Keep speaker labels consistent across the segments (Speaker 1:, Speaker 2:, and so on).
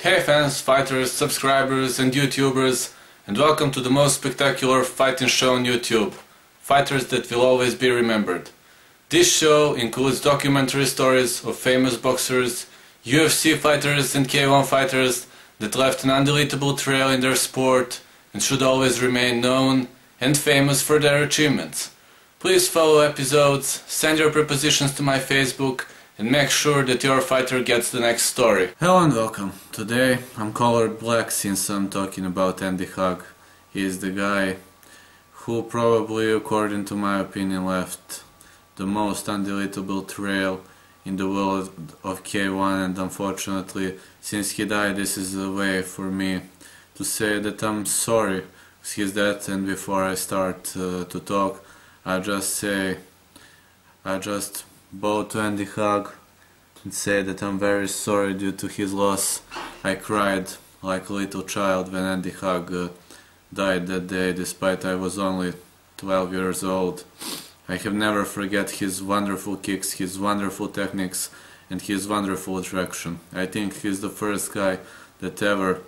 Speaker 1: Hey fans, fighters, subscribers and YouTubers, and welcome to the most spectacular fighting show on YouTube, fighters that will always be remembered. This show includes documentary stories of famous boxers, UFC fighters and K1 fighters that left an undeletable trail in their sport and should always remain known and famous for their achievements. Please follow episodes, send your propositions to my Facebook, and make sure that your fighter gets the next story. Hello and welcome. Today I'm colored black since I'm talking about Andy Hug. He is the guy who probably, according to my opinion, left the most undeletable trail in the world of K1, and unfortunately, since he died, this is a way for me to say that I'm sorry for his death. And before I start to talk, I just bow to Andy Hug and say that I'm very sorry due to his loss. I cried like a little child when Andy Hug died that day, despite I was only 12 years old. I have never forget his wonderful kicks, his wonderful techniques, and his wonderful attraction. I think he's the first guy that ever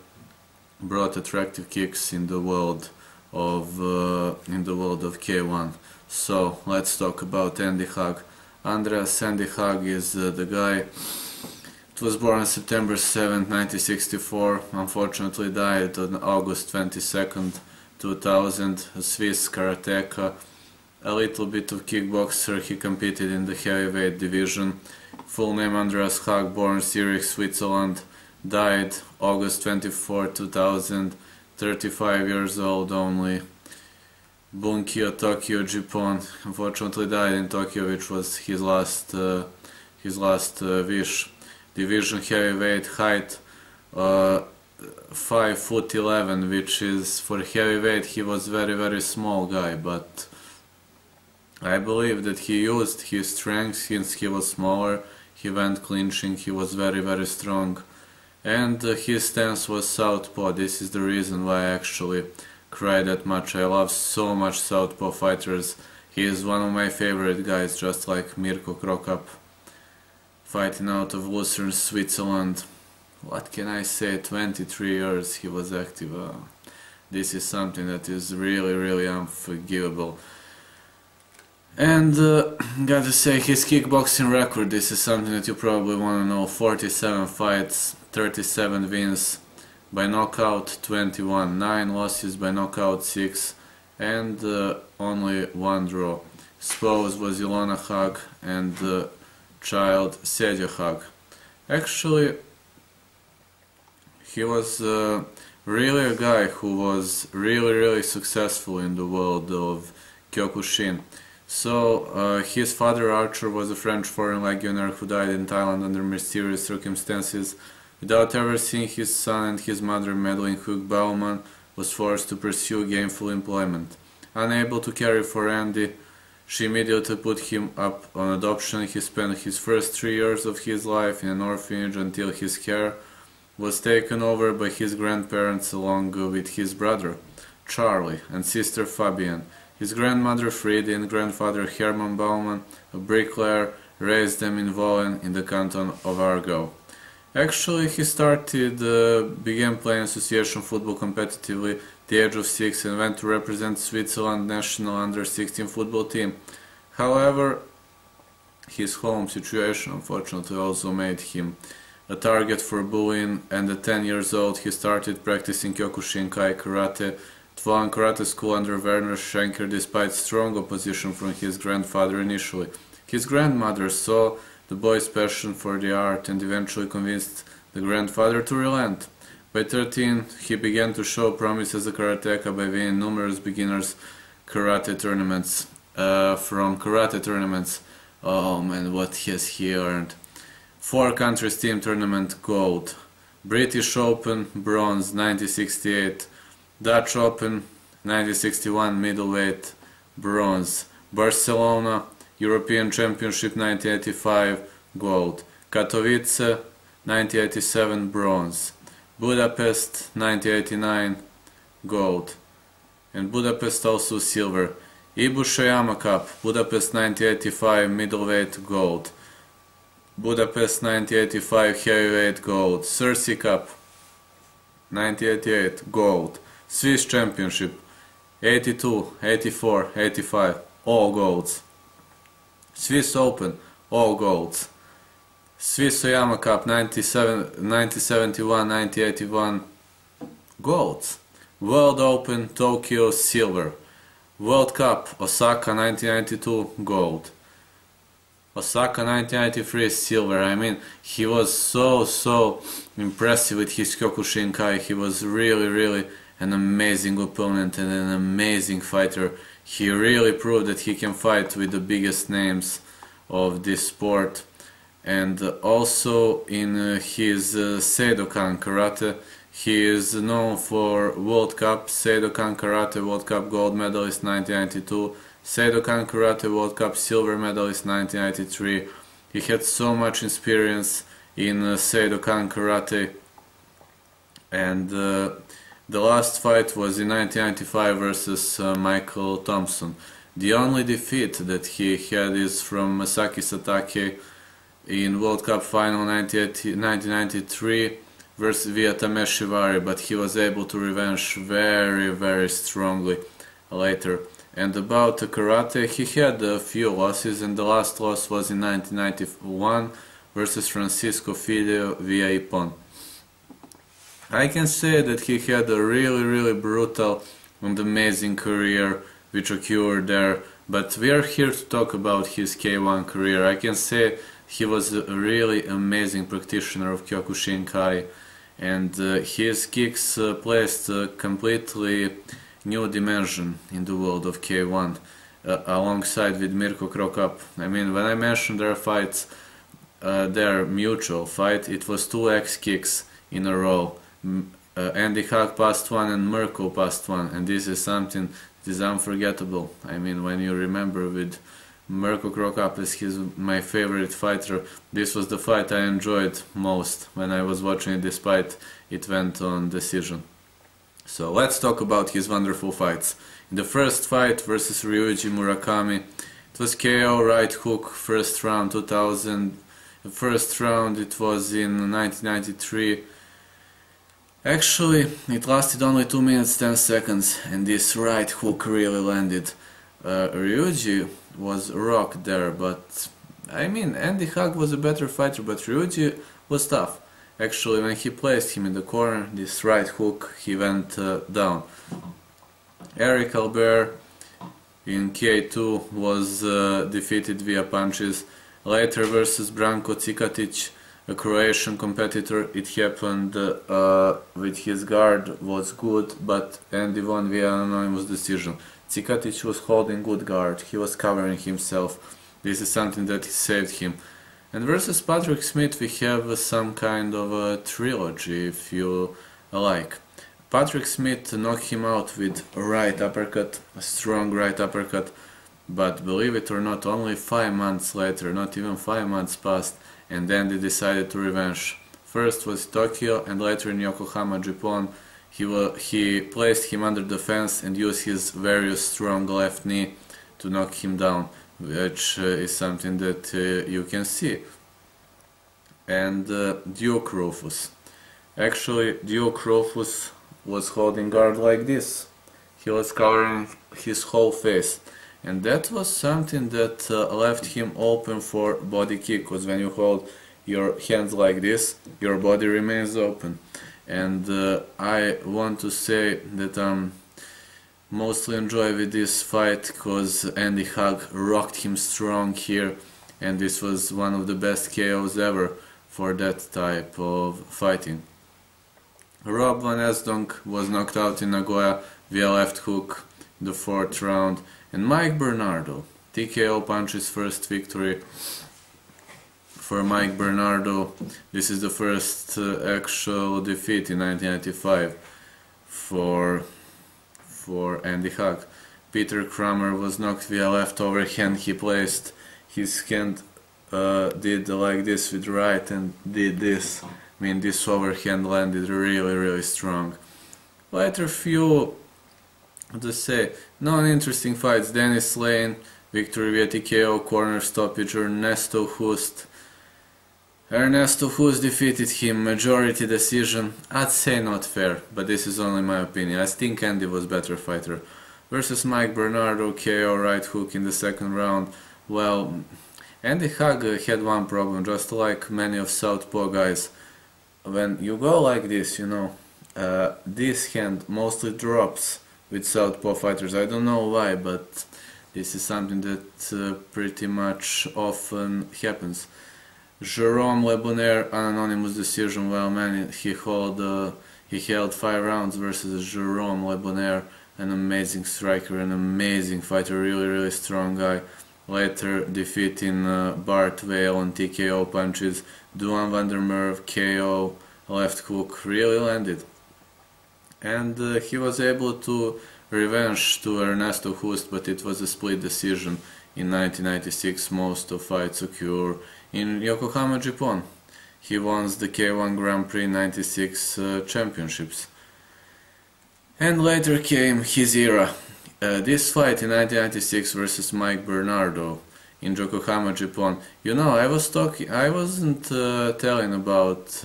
Speaker 1: brought attractive kicks in the world of K1. So let's talk about Andy Hug. Andreas Andy Hug is the guy. It was born on September 7, 1964. Unfortunately died on August 22nd, 2000. A Swiss karateka, a little bit of kickboxer. He competed in the heavyweight division. Full name Andreas Hug, born Zurich, Switzerland. Died August 24, 2000. 35 years old only. Bunkyo, Tokyo, Japan. Unfortunately died in Tokyo, which was his last wish. Division heavyweight, height 5'11", which is, for heavyweight he was very small guy, but I believe that he used his strength. Since he was smaller, he went clinching, he was very strong, and his stance was southpaw. This is the reason why I actually cry that much. I love so much southpaw fighters. He is one of my favorite guys, just like Mirko Krokap, fighting out of Lucerne, Switzerland. What can I say, 23 years he was active. This is something that is really unforgivable. And gotta say, his kickboxing record, this is something that you probably want to know. 47 fights, 37 wins by knockout, 21, 9 losses by knockout, 6, and only 1 draw. Spouse was Ilona Hug, and child Sedja Hug. Actually, he was really a guy who was really successful in the world of Kyokushin. So his father Archer was a French foreign legionnaire who died in Thailand under mysterious circumstances. Without ever seeing his son, and his mother, Madeline Hook Baumann, was forced to pursue gainful employment. Unable to care for Andy, she immediately put him up on adoption. He spent his first 3 years of his life in an orphanage until his care was taken over by his grandparents along with his brother, Charlie, and sister Fabienne. His grandmother Friede and grandfather Hermann Baumann, a bricklayer, raised them in Vollen in the canton of Aargau. Actually, he began playing association football competitively at the age of 6 and went to represent Switzerland national under-16 football team. However, his home situation unfortunately also made him a target for bullying, and at 10 years old he started practicing Kyokushinkai karate at Vollen Karate School under Werner Schenker, despite strong opposition from his grandfather initially. His grandmother saw the boy's passion for the art and eventually convinced the grandfather to relent. By 13, he began to show promise as a karateka by winning numerous beginners karate tournaments. Oh man, what has he earned? 4 countries team tournament gold, British Open bronze 1968, Dutch Open 1961 middleweight bronze, Barcelona European Championship 1985 gold, Katowice 1987 bronze, Budapest 1989 gold, and Budapest also silver. Ibushiyama Cup, Budapest 1985 middleweight gold, Budapest 1985 heavyweight gold, Cersei Cup 1988, gold. Swiss Championship, 82, 84, 85, all golds. Swiss Open, all golds. Swiss Oyama Cup, 1971, 1981, golds. World Open, Tokyo, silver. World Cup, Osaka 1992, gold. Osaka 1993, silver. I mean, he was so impressive with his Kyokushinkai. He was really an amazing opponent and an amazing fighter. He really proved that he can fight with the biggest names of this sport. And also in his Seidokan Karate, he is known for World Cup, Seidokan Karate World Cup gold medalist 1992, Seidokan Karate World Cup silver medalist 1993. He had so much experience in Seidokan Karate, and the last fight was in 1995 versus Michael Thompson. The only defeat that he had is from Masaki Satake in World Cup final 1993 versus via Tameshi Wari, but he was able to revenge very strongly later. And about the karate, he had a few losses, and the last loss was in 1991 versus Francisco Filho via Ippon. I can say that he had a really brutal and amazing career which occurred there, but we are here to talk about his K1 career. I can say he was a really amazing practitioner of Kyokushinkai, and his kicks placed a completely new dimension in the world of K1 alongside with Mirko Krokap. I mean, when I mentioned their fights, their mutual fight, it was 2 X kicks in a row. Andy Hug passed one and Mirko passed one, and this is something that is unforgettable. I mean, when you remember with Mirko Krokap as my favorite fighter, this was the fight I enjoyed most when I was watching it, despite it went on decision. So let's talk about his wonderful fights. In the first fight versus Ryuji Murakami, it was KO right hook, first round 2000. The first round it was in 1993. Actually, it lasted only 2 minutes 10 seconds, and this right hook really landed. Ryuji was rocked there, but I mean, Andy Hug was a better fighter, but Ryuji was tough. Actually, when he placed him in the corner, this right hook, he went down. Eric Albert in K2 was defeated via punches. Later versus Branko Cikatic, a Croatian competitor, it happened with his guard was good, but Andy won via anonymous decision. Cikatic was holding good guard, he was covering himself. This is something that saved him. And versus Patrick Smith we have some kind of a trilogy, if you like. Patrick Smith knocked him out with a right uppercut, a strong right uppercut, but believe it or not, only 5 months later, not even 5 months passed, and then they decided to revenge. First was Tokyo, and later in Yokohama, Japan, he placed him under the fence and used his very strong left knee to knock him down, which is something that you can see. And Duke Rufus. Actually, Duke Rufus was holding guard like this. He was covering his whole face. And that was something that left him open for body kick, because when you hold your hands like this, your body remains open. And I want to say that I'm mostly enjoy with this fight because Andy Hug rocked him strong here, and this was one of the best KOs ever for that type of fighting. Rob Van Esdonk was knocked out in Nagoya via left hook in the 4th round, and Mike Bernardo, TKO punches first victory for Mike Bernardo. This is the first actual defeat in 1995 for Andy Hug. Peter Kramer was knocked via left overhand. He placed his hand, did like this with right and did this. I mean, this overhand landed really strong. Later few, to say, non-interesting fights. Dennis Lane, victory via TKO, corner stoppage, Ernesto Hust, Ernesto Hus defeated him, majority decision. I'd say not fair, but this is only my opinion. I think Andy was better fighter. Versus Mike Bernardo, KO right hook in the second round. Well, Andy Hug had one problem, just like many of Southpaw guys. When you go like this, this hand mostly drops with Southpaw fighters. I don't know why, but this is something that pretty much often happens. Jerome Lebonnaire, an anonymous decision. Well, man, he held 5 rounds versus Jerome Lebonnaire, an amazing striker, an amazing fighter, really strong guy. Later defeating Bart Vale on TKO punches. Duan van der Merwe KO, left hook, really landed. And he was able to revenge to Ernesto Hust, but it was a split decision in 1996, most of fights occur in Yokohama, Japan. He won the K1 Grand Prix 96 championships. And later came his era. This fight in 1996 versus Mike Bernardo in Yokohama, Japan. I wasn't telling about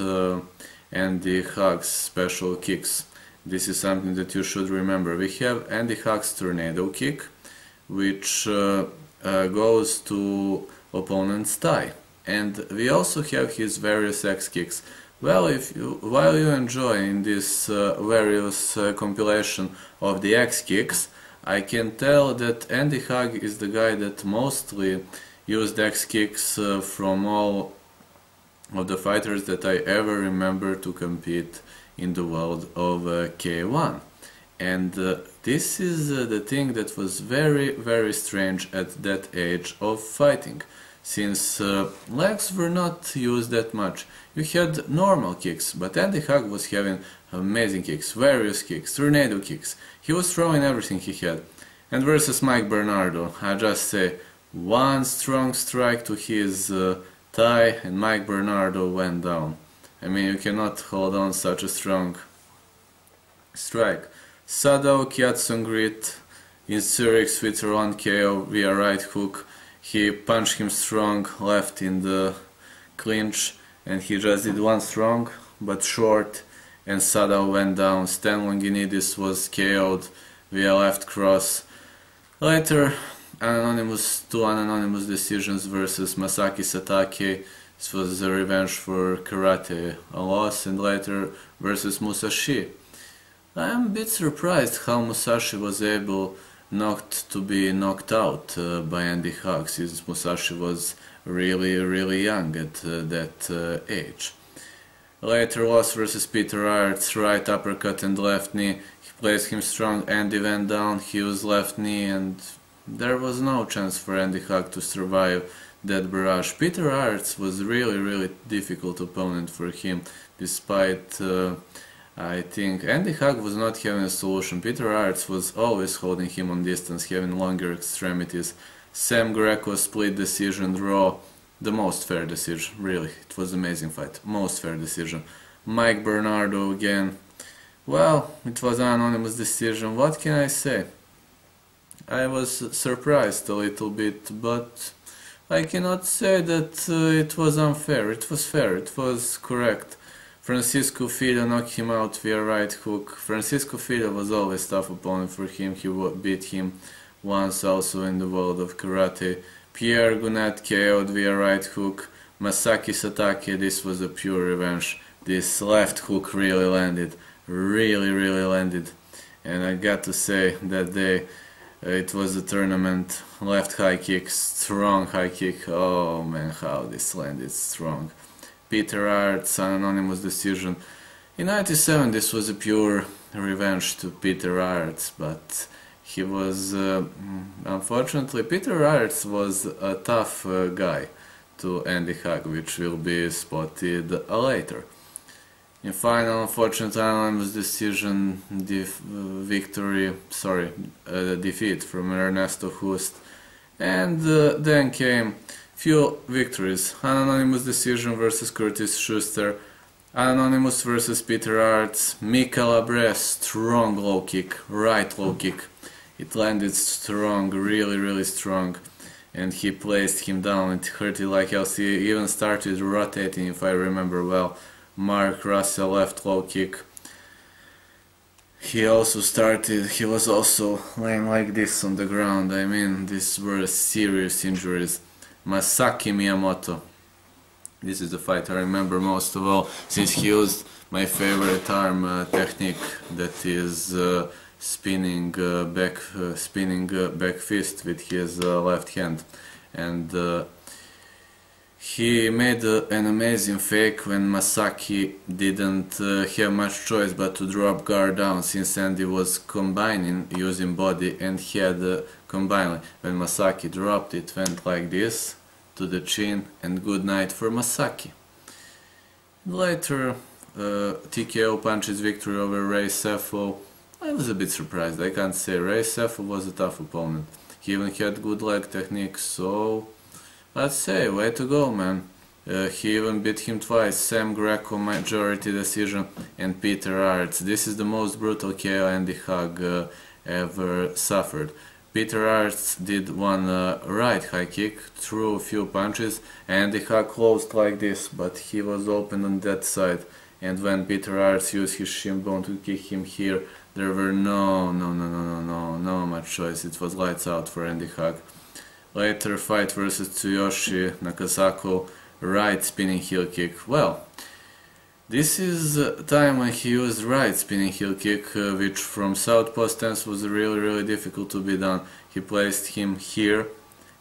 Speaker 1: Andy Hug's special kicks. This is something that you should remember. We have Andy Hug's tornado kick, which goes to opponent's thigh. And we also have his various X kicks. Well, while you enjoy this various compilation of the X kicks, I can tell that Andy Hug is the guy that mostly used X kicks from all of the fighters that I ever remember to compete in the world of K1. And this is the thing that was very strange at that age of fighting, since legs were not used that much. You had normal kicks, but Andy Hug was having amazing kicks, various kicks, tornado kicks. He was throwing everything he had. And versus Mike Bernardo, I just say one strong strike to his thigh and Mike Bernardo went down. I mean, you cannot hold on such a strong strike. Sadao Kyatsungrit in Zurich, Switzerland, KO via right hook. He punched him strong left in the clinch, and he just did one strong but short, and Sadao went down. Stan Longinidis was KO'd via left cross. Later, two unanimous decisions versus Masaki Satake. This was a revenge for karate, a loss, and later versus Musashi. I am a bit surprised how Musashi was able not to be knocked out by Andy Hug, since Musashi was really young at that age. Later loss versus Peter Aerts, right uppercut and left knee. He placed him strong, Andy went down, he used left knee, and there was no chance for Andy Hug to survive that barrage. Peter Aerts was really difficult opponent for him, despite I think Andy Hug was not having a solution. Peter Aerts was always holding him on distance, having longer extremities. Sam Greco split decision draw, the most fair decision, really. It was an amazing fight, most fair decision. Mike Bernardo again. Well, it was an anonymous decision, what can I say? I was surprised a little bit, but I cannot say that it was unfair. It was fair, it was correct. Francisco Fida knocked him out via right hook. Francisco Fida was always a tough opponent for him. He beat him once also in the world of karate. Pierre Gunet KO'd via right hook. Masaki Satake, this was a pure revenge. This left hook really landed. Really landed. And I got to say that day it was a tournament. Left high kick, strong high kick. Oh man, how this landed strong. Peter Aerts, an anonymous decision. In 97 this was a pure revenge to Peter Aerts, but he was, unfortunately, Peter Aerts was a tough guy to Andy Hug, which will be spotted later. In final, unfortunately, anonymous decision, defeat from Ernesto Hust, and then came few victories. An anonymous decision versus Curtis Schuster, anonymous versus Peter Aerts, Mika Labre, strong low kick, right low kick. It landed strong, really strong. and he placed him down. It hurted like hell. He even started rotating, if I remember well. Mark Russell left low kick. He was also laying like this on the ground. I mean, these were serious injuries. Masaki Miyamoto. This is the fight I remember most of all, since he used my favorite arm technique, that is spinning back fist with his left hand. And he made an amazing fake when Masaki didn't have much choice but to drop guard down, since Andy was combining, using body and head combined. When Masaki dropped, it went like this to the chin, and good night for Masaki. Later, TKO punches victory over Ray Sefo. I was a bit surprised, I can't say. Ray Sefo was a tough opponent. He even had good leg technique, so let's say, way to go, man. He even beat him twice, Sam Greco majority decision and Peter Arts. This is the most brutal KO Andy Hug ever suffered. Peter Arts did one right high kick, threw a few punches, and Andy Hug closed like this, but he was open on that side. And when Peter Arts used his shin bone to kick him here, there were no much choice. It was lights out for Andy Hug. Later fight versus Tsuyoshi Nakasaku, right spinning heel kick. Well, this is time when he used right spinning heel kick, which from southpaw stance was really difficult to be done. He placed him here,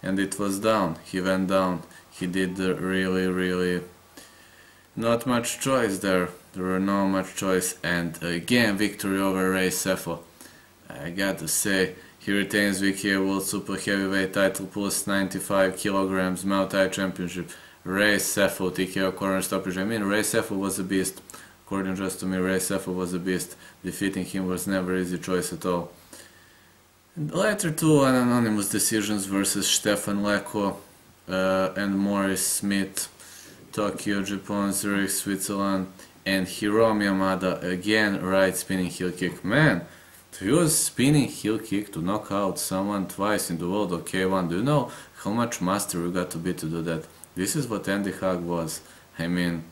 Speaker 1: and it was down. He went down. He did really not much choice there. There were no much choice, and again victory over Ray Sefo. I got to say, he retains WKA World Super Heavyweight title plus 95 kilograms Muay Thai Championship. Ray Sefo TKO corner stoppage. I mean, Ray Sefo was a beast. According just to me, Ray Sefo was a beast. Defeating him was never easy choice at all. And later two unanimous decisions versus Stefan Leko and Morris Smith. Tokyo, Japan, Zurich, Switzerland, and Hiromi Yamada, again right spinning heel kick. Man, to use spinning heel kick to knock out someone twice in the world of K1, do you know how much master you got to be to do that? This is what Andy Hug was. I mean,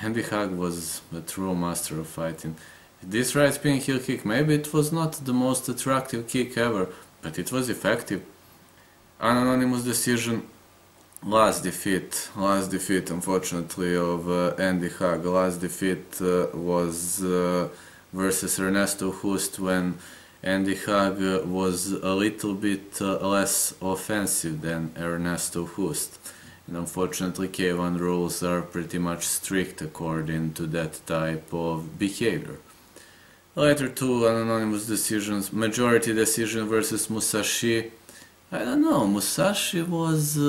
Speaker 1: Andy Hug was a true master of fighting. This right spinning heel kick, maybe it was not the most attractive kick ever, but it was effective. Unanimous decision. Last defeat unfortunately of Andy Hug. Last defeat was versus Ernesto Hust, when Andy Hug was a little bit less offensive than Ernesto Hust. And unfortunately K1 rules are pretty much strict according to that type of behavior. Later two unanimous decisions. Majority decision versus Musashi. I don't know, Musashi was...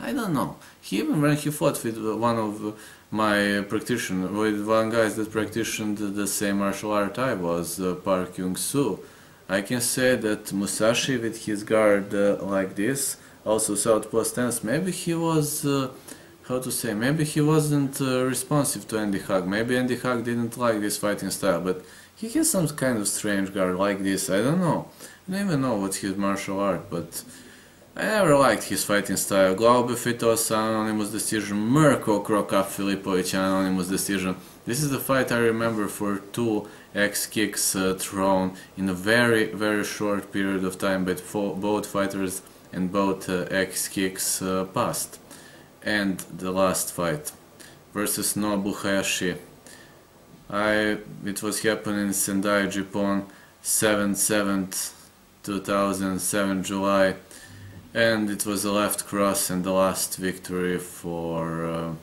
Speaker 1: I don't know. Even when he fought with one of my practitioners, with one guy that practiced the same martial art I was, Park Kyung-soo, I can say that Musashi with his guard like this, also southpaw stance, maybe he was, how to say, maybe he wasn't responsive to Andy Hug. Maybe Andy Hug didn't like this fighting style, but he has some kind of strange guard like this. I don't know. I don't even know what's his martial art, but I never liked his fighting style. Glaube Fitos, unanimous decision. Mirko Krokap Filipovic, unanimous decision. This is the fight I remember for two X kicks thrown in a very short period of time, but both fighters and both X kicks passed. And the last fight versus Nobu Hayashi. It was happening in Sendai, Japan, 7/7, 2007 July. And it was a left cross and the last victory for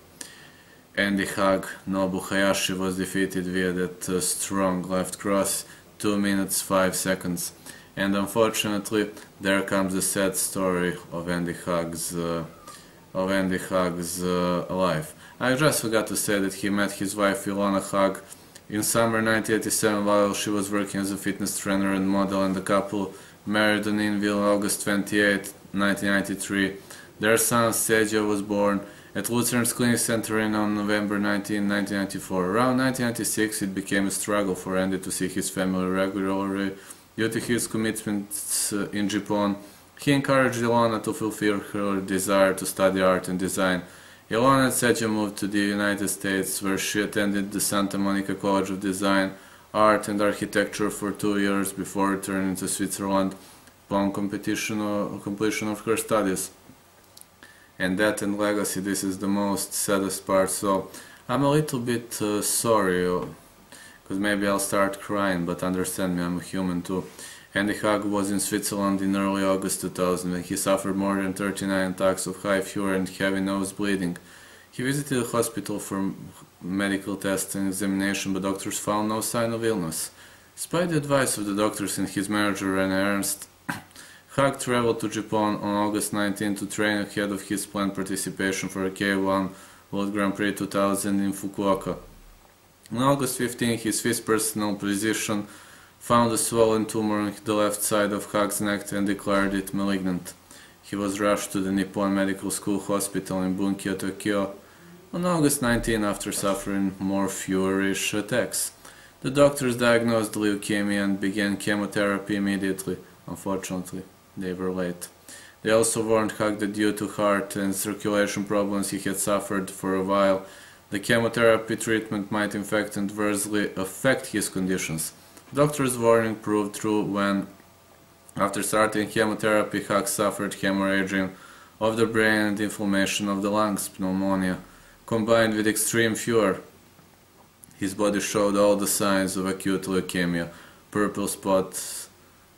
Speaker 1: Andy Hug. Nobu Hayashi was defeated via that strong left cross, 2 minutes 5 seconds. And unfortunately, there comes the sad story of Andy Hug's life. I just forgot to say that he met his wife Ilona Hug in summer 1987 while she was working as a fitness trainer and model, and the couple married in Inville August 28, 1993. Their son Sergio was born at Lutheran's Clinic Center on November 19, 1994. Around 1996 it became a struggle for Andy to see his family regularly due to his commitments in Japan He encouraged Ilona to fulfill her desire to study art and design. Ilona and Setya moved to the United States, where she attended the Santa Monica College of Design, Art and Architecture for 2 years before returning to Switzerland upon completion of her studies. And that and legacy, this is the most saddest part, so I'm a little bit sorry, because maybe I'll start crying, but understand me, I'm a human too. Andy Hug was in Switzerland in early August 2000 when he suffered more than 39 attacks of high fever and heavy nose bleeding. He visited the hospital for medical tests and examination, but doctors found no sign of illness. Despite the advice of the doctors and his manager René Ernst, Hug traveled to Japan on August 19 to train ahead of his planned participation for a K1 World Grand Prix 2000 in Fukuoka. On August 15, his Swiss personal physician found a swollen tumor on the left side of Hug's neck and declared it malignant. He was rushed to the Nippon Medical School Hospital in Bunkyo, Tokyo, on August 19 after suffering more feverish attacks. The doctors diagnosed leukemia and began chemotherapy immediately. Unfortunately, they were late. They also warned Hug that due to heart and circulation problems he had suffered for a while, the chemotherapy treatment might in fact adversely affect his conditions. Doctor's warning proved true when, after starting chemotherapy, Hug suffered hemorrhaging of the brain and inflammation of the lungs, pneumonia, combined with extreme fever. His body showed all the signs of acute leukemia: purple spots,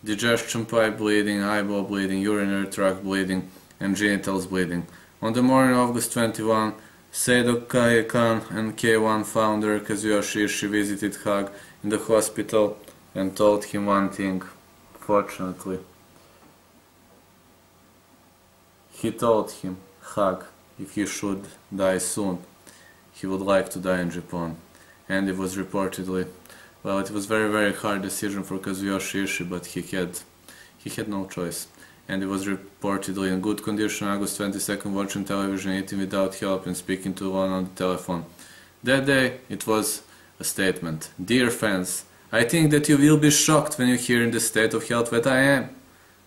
Speaker 1: digestion pipe bleeding, eyeball bleeding, urinary tract bleeding, and genitals bleeding. On the morning of August 21, Seido Kaiekan and K1 founder Kazuyoshi Ishii visited Hug in the hospital and told him one thing. Fortunately, he told him, Hug, if he should die soon, he would like to die in Japan. And it was reportedly, well, it was very hard decision for Kazuyoshi Ishii, but he had no choice. And it was reportedly in good condition August 22nd, watching television, eating without help, and speaking to one on the telephone. That day, it was a statement. Dear fans, I think that you will be shocked when you hear in the state of health that I am.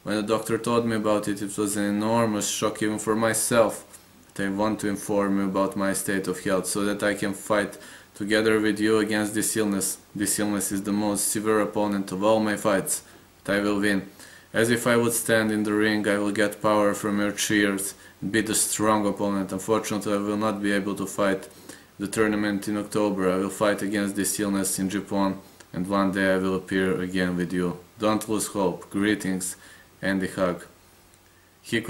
Speaker 1: When the doctor told me about it, it was an enormous shock even for myself. But I want to inform you about my state of health so that I can fight together with you against this illness. This illness is the most severe opponent of all my fights, but I will win. As if I would stand in the ring, I will get power from your cheers and beat a strong opponent. Unfortunately, I will not be able to fight the tournament in October. I will fight against this illness in Japan, and one day I will appear again with you. Don't lose hope. Greetings, Andy Hug. His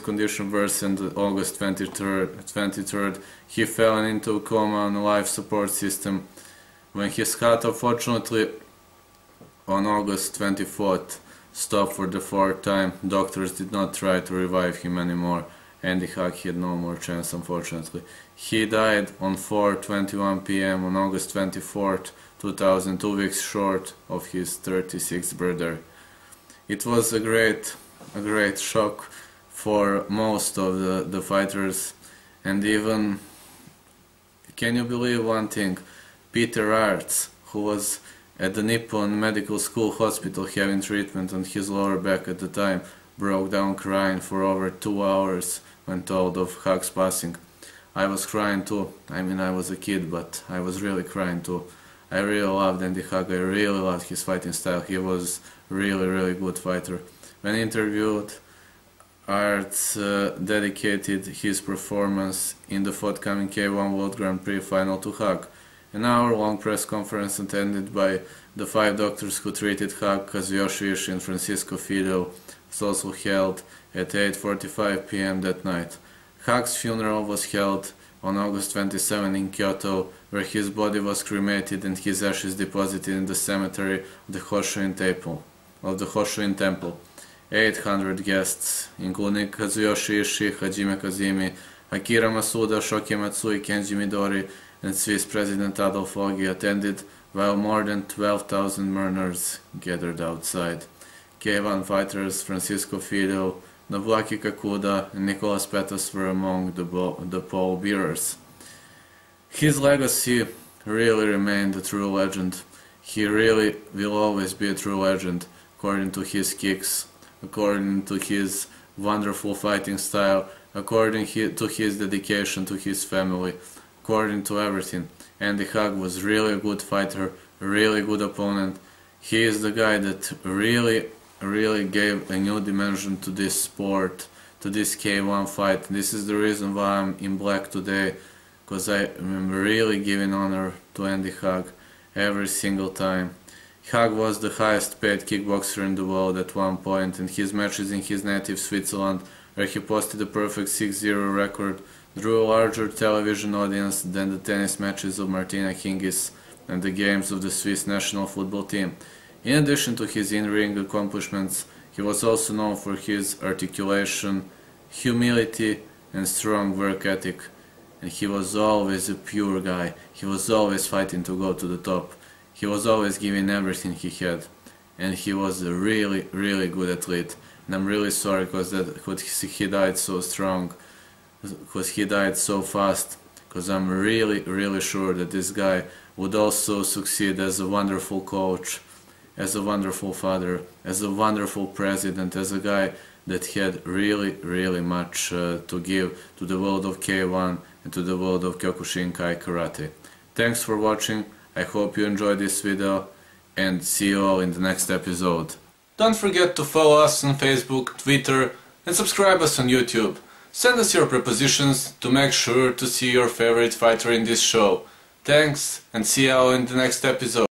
Speaker 1: condition worsened on August 23rd. He fell into a coma on a life support system. When his heart, unfortunately, on August 24th, stopped for the fourth time, doctors did not try to revive him anymore. Andy Hug had no more chance, unfortunately. He died on 4:21 p.m. on August 24th, 2000, 2 weeks short of his 36th birthday. It was a great shock for most of the fighters, and even, can you believe one thing? Peter Arts, who was at the Nippon Medical School Hospital having treatment on his lower back at the time, broke down crying for over 2 hours when told of Hug's passing. I was crying too. I mean, I was a kid, but I was really crying too. I really loved Andy Hug. I really loved his fighting style. He was really good fighter. When interviewed, Arts dedicated his performance in the forthcoming K1 World Grand Prix final to Hug. An hour-long press conference attended by the 5 doctors who treated Hug, Kazuyoshi Ishii and Francisco Fidel, was also held at 8:45 p.m. that night. Hug's funeral was held on August 27 in Kyoto, where his body was cremated and his ashes deposited in the cemetery of the Hoshin Temple. 800 guests, including Kazuyoshi Ishii, Hajime Kazemi, Akira Masuda, Shoki Matsui, Kenji Midori, and Swiss President Adolf Ogi attended, while more than 12,000 mourners gathered outside. K1 fighters Francisco Fidel, Nobuaki Kakuda, and Nicolas Petas were among the pallbearers. His legacy really remained a true legend. He really will always be a true legend, according to his kicks, according to his wonderful fighting style, according to his dedication to his family, according to everything. Andy Hug was really a good fighter, a really good opponent. He is the guy that really gave a new dimension to this sport, to this K1 fight. This is the reason why I'm in black today, because I am really giving honor to Andy Hug every single time. Hug was the highest paid kickboxer in the world at one point, and his matches in his native Switzerland, where he posted a perfect 6-0 record, drew a larger television audience than the tennis matches of Martina Hingis and the games of the Swiss national football team. In addition to his in-ring accomplishments, he was also known for his articulation, humility, and strong work ethic. And he was always a pure guy. He was always fighting to go to the top. He was always giving everything he had. And he was a really good athlete. And I'm really sorry because he died so strong, because he died so fast. Because I'm really sure that this guy would also succeed as a wonderful coach, as a wonderful father, as a wonderful president, as a guy that had really much to give to the world of K1 and to the world of Kyokushinkai Karate. Thanks for watching, I hope you enjoyed this video, and see you all in the next episode. Don't forget to follow us on Facebook, Twitter, and subscribe us on YouTube. Send us your propositions to make sure to see your favorite fighter in this show. Thanks, and see you all in the next episode.